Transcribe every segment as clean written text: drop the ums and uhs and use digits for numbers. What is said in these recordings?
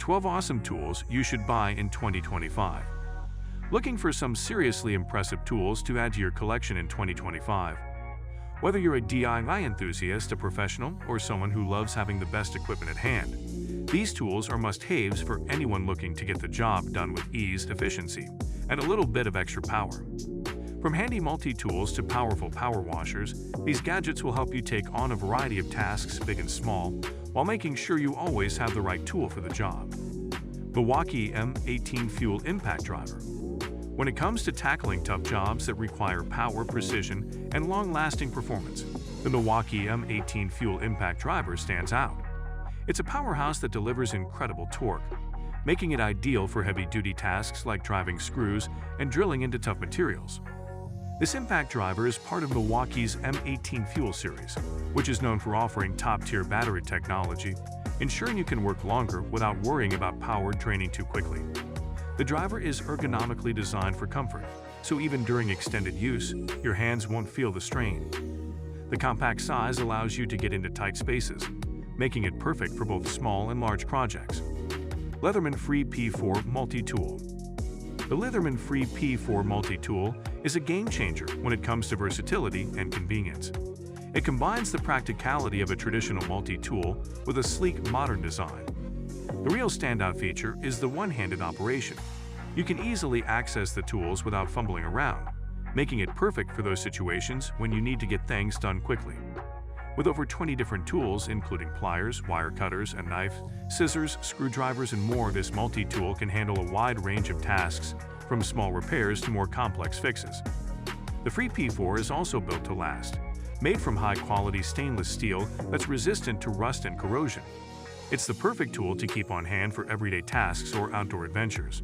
12 awesome tools you should buy in 2025. Looking for some seriously impressive tools to add to your collection in 2025? Whether you're a DIY enthusiast, a professional, or someone who loves having the best equipment at hand, these tools are must-haves for anyone looking to get the job done with ease, efficiency, and a little bit of extra power. From handy multi-tools to powerful power washers, these gadgets will help you take on a variety of tasks, big and small, while making sure you always have the right tool for the job. Milwaukee M18 Fuel Impact Driver. When it comes to tackling tough jobs that require power, precision, and long-lasting performance, the Milwaukee M18 Fuel Impact Driver stands out. It's a powerhouse that delivers incredible torque, making it ideal for heavy-duty tasks like driving screws and drilling into tough materials. This impact driver is part of Milwaukee's M18 Fuel series, which is known for offering top-tier battery technology, ensuring you can work longer without worrying about power draining too quickly. The driver is ergonomically designed for comfort, so even during extended use, your hands won't feel the strain. The compact size allows you to get into tight spaces, making it perfect for both small and large projects. Leatherman Free P4 Multi-Tool. The Leatherman Free P4 Multi-Tool is a game-changer when it comes to versatility and convenience. It combines the practicality of a traditional multi-tool with a sleek, modern design. The real standout feature is the one-handed operation. You can easily access the tools without fumbling around, making it perfect for those situations when you need to get things done quickly. With over 20 different tools, including pliers, wire cutters, and knives, scissors, screwdrivers, and more, this multi-tool can handle a wide range of tasks, from small repairs to more complex fixes. The Free P4 is also built to last, made from high-quality stainless steel that's resistant to rust and corrosion. It's the perfect tool to keep on hand for everyday tasks or outdoor adventures,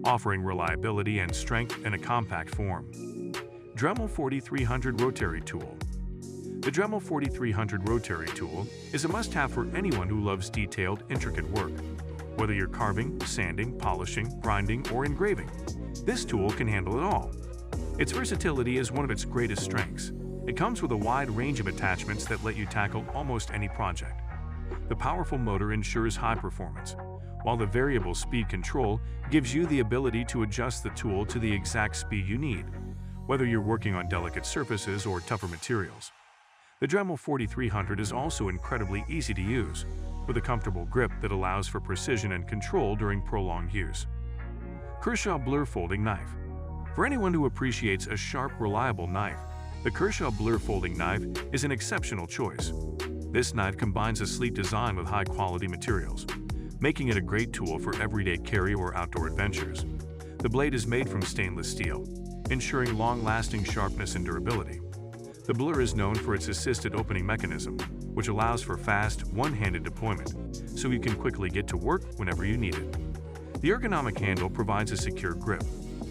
offering reliability and strength in a compact form. Dremel 4300 Rotary Tool. The Dremel 4300 Rotary Tool is a must-have for anyone who loves detailed, intricate work. Whether you're carving, sanding, polishing, grinding, or engraving, this tool can handle it all. Its versatility is one of its greatest strengths. It comes with a wide range of attachments that let you tackle almost any project. The powerful motor ensures high performance, while the variable speed control gives you the ability to adjust the tool to the exact speed you need, whether you're working on delicate surfaces or tougher materials. The Dremel 4300 is also incredibly easy to use, with a comfortable grip that allows for precision and control during prolonged use. Kershaw Blur Folding Knife. For anyone who appreciates a sharp, reliable knife, the Kershaw Blur Folding Knife is an exceptional choice. This knife combines a sleek design with high-quality materials, making it a great tool for everyday carry or outdoor adventures. The blade is made from stainless steel, ensuring long-lasting sharpness and durability. The Blur is known for its assisted opening mechanism, which allows for fast, one-handed deployment, so you can quickly get to work whenever you need it. The ergonomic handle provides a secure grip,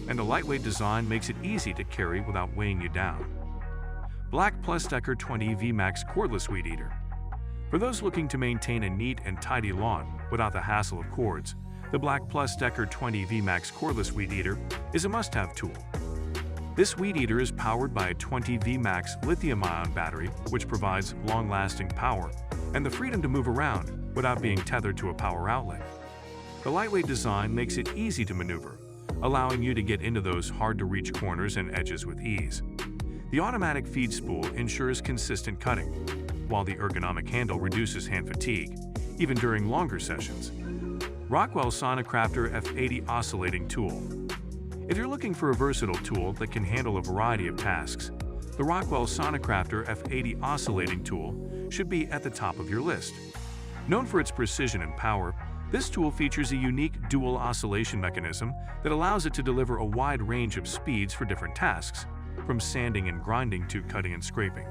and the lightweight design makes it easy to carry without weighing you down. Black Plus Decker 20 VMAX Cordless Weed Eater. For those looking to maintain a neat and tidy lawn without the hassle of cords, the Black Plus Decker 20 VMAX Cordless Weed Eater is a must-have tool. This weed eater is powered by a 20 VMAX lithium-ion battery, which provides long-lasting power and the freedom to move around without being tethered to a power outlet. The lightweight design makes it easy to maneuver, allowing you to get into those hard-to-reach corners and edges with ease. The automatic feed spool ensures consistent cutting, while the ergonomic handle reduces hand fatigue, even during longer sessions. Rockwell Sonocrafter F80 Oscillating Tool. If you're looking for a versatile tool that can handle a variety of tasks, the Rockwell Sonocrafter F80 Oscillating Tool should be at the top of your list. Known for its precision and power, this tool features a unique dual oscillation mechanism that allows it to deliver a wide range of speeds for different tasks, from sanding and grinding to cutting and scraping.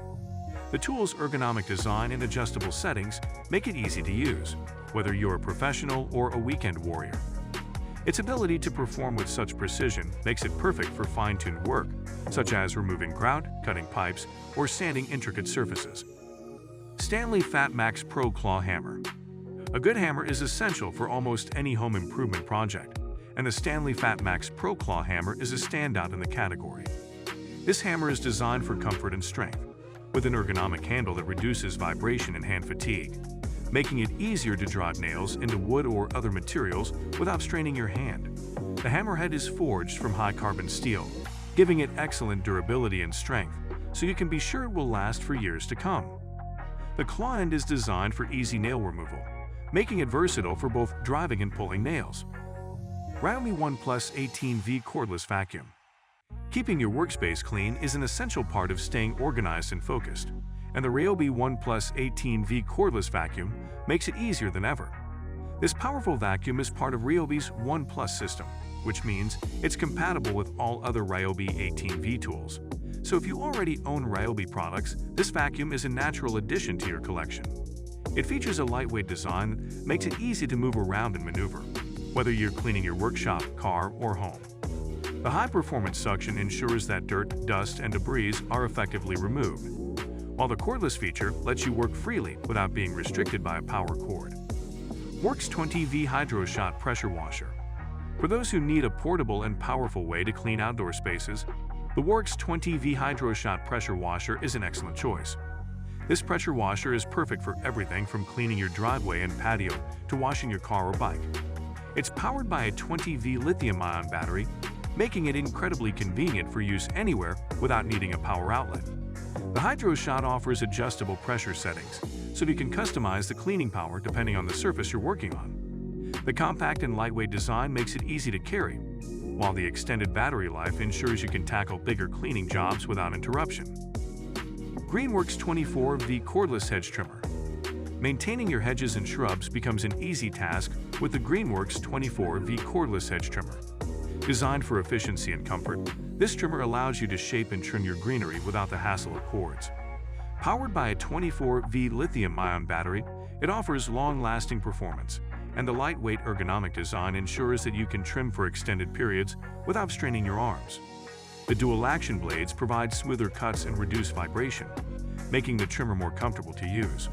The tool's ergonomic design and adjustable settings make it easy to use, whether you're a professional or a weekend warrior. Its ability to perform with such precision makes it perfect for fine-tuned work, such as removing grout, cutting pipes, or sanding intricate surfaces. Stanley Fat Max Pro Claw Hammer. A good hammer is essential for almost any home improvement project, and the Stanley Fat Max Pro Claw Hammer is a standout in the category. This hammer is designed for comfort and strength, with an ergonomic handle that reduces vibration and hand fatigue. making it easier to drive nails into wood or other materials without straining your hand. The hammerhead is forged from high-carbon steel, giving it excellent durability and strength, so you can be sure it will last for years to come. The claw end is designed for easy nail removal, making it versatile for both driving and pulling nails. Ryobi ONE+ 18V Cordless Vacuum. Keeping your workspace clean is an essential part of staying organized and focused, and the Ryobi ONE+ 18V Cordless Vacuum makes it easier than ever. This powerful vacuum is part of Ryobi's ONE+ system, which means it's compatible with all other Ryobi 18V tools. So if you already own Ryobi products, this vacuum is a natural addition to your collection. It features a lightweight design that makes it easy to move around and maneuver, whether you're cleaning your workshop, car, or home. The high-performance suction ensures that dirt, dust, and debris are effectively removed, while the cordless feature lets you work freely without being restricted by a power cord. Works 20V Hydro Shot Pressure Washer. For those who need a portable and powerful way to clean outdoor spaces, the Works 20V Hydro Shot Pressure Washer is an excellent choice. This pressure washer is perfect for everything from cleaning your driveway and patio to washing your car or bike. It's powered by a 20V lithium-ion battery, making it incredibly convenient for use anywhere without needing a power outlet. The Hydro Shot offers adjustable pressure settings, so you can customize the cleaning power depending on the surface you're working on. The compact and lightweight design makes it easy to carry, while the extended battery life ensures you can tackle bigger cleaning jobs without interruption. Greenworks 24V Cordless Hedge Trimmer. Maintaining your hedges and shrubs becomes an easy task with the Greenworks 24V Cordless Hedge Trimmer. Designed for efficiency and comfort, this trimmer allows you to shape and trim your greenery without the hassle of cords. Powered by a 24V lithium-ion battery, it offers long-lasting performance, and the lightweight ergonomic design ensures that you can trim for extended periods without straining your arms. The dual-action blades provide smoother cuts and reduce vibration, making the trimmer more comfortable to use.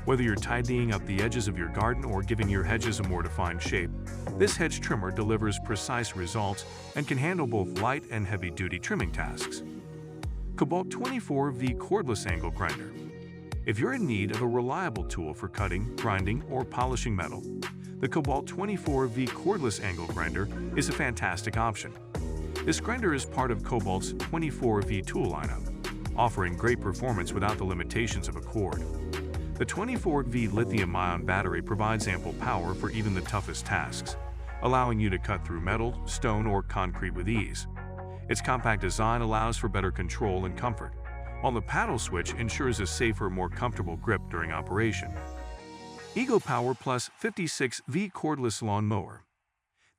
Whether you're tidying up the edges of your garden or giving your hedges a more defined shape, this hedge trimmer delivers precise results and can handle both light and heavy-duty trimming tasks. Cobalt 24V Cordless Angle Grinder. If you're in need of a reliable tool for cutting, grinding, or polishing metal, the Cobalt 24V Cordless Angle Grinder is a fantastic option. This grinder is part of Cobalt's 24V tool lineup, offering great performance without the limitations of a cord. The 24V lithium-ion battery provides ample power for even the toughest tasks, allowing you to cut through metal, stone, or concrete with ease. Its compact design allows for better control and comfort, while the paddle switch ensures a safer, more comfortable grip during operation. Ego Power Plus 56V Cordless Lawn Mower.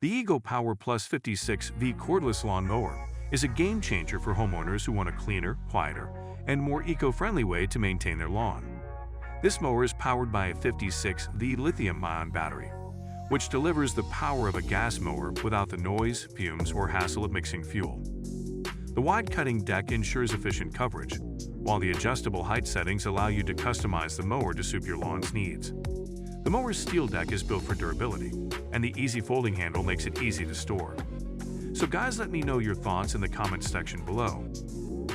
The Ego Power Plus 56V Cordless Lawn Mower is a game-changer for homeowners who want a cleaner, quieter, and more eco-friendly way to maintain their lawn. This mower is powered by a 56V lithium-ion battery, which delivers the power of a gas mower without the noise, fumes, or hassle of mixing fuel. The wide cutting deck ensures efficient coverage, while the adjustable height settings allow you to customize the mower to suit your lawn's needs. The mower's steel deck is built for durability, and the easy folding handle makes it easy to store. So guys, let me know your thoughts in the comments section below.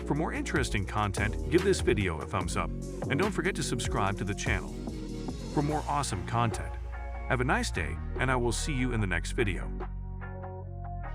For more interesting content, give this video a thumbs up, and don't forget to subscribe to the channel for more awesome content. Have a nice day, and I will see you in the next video.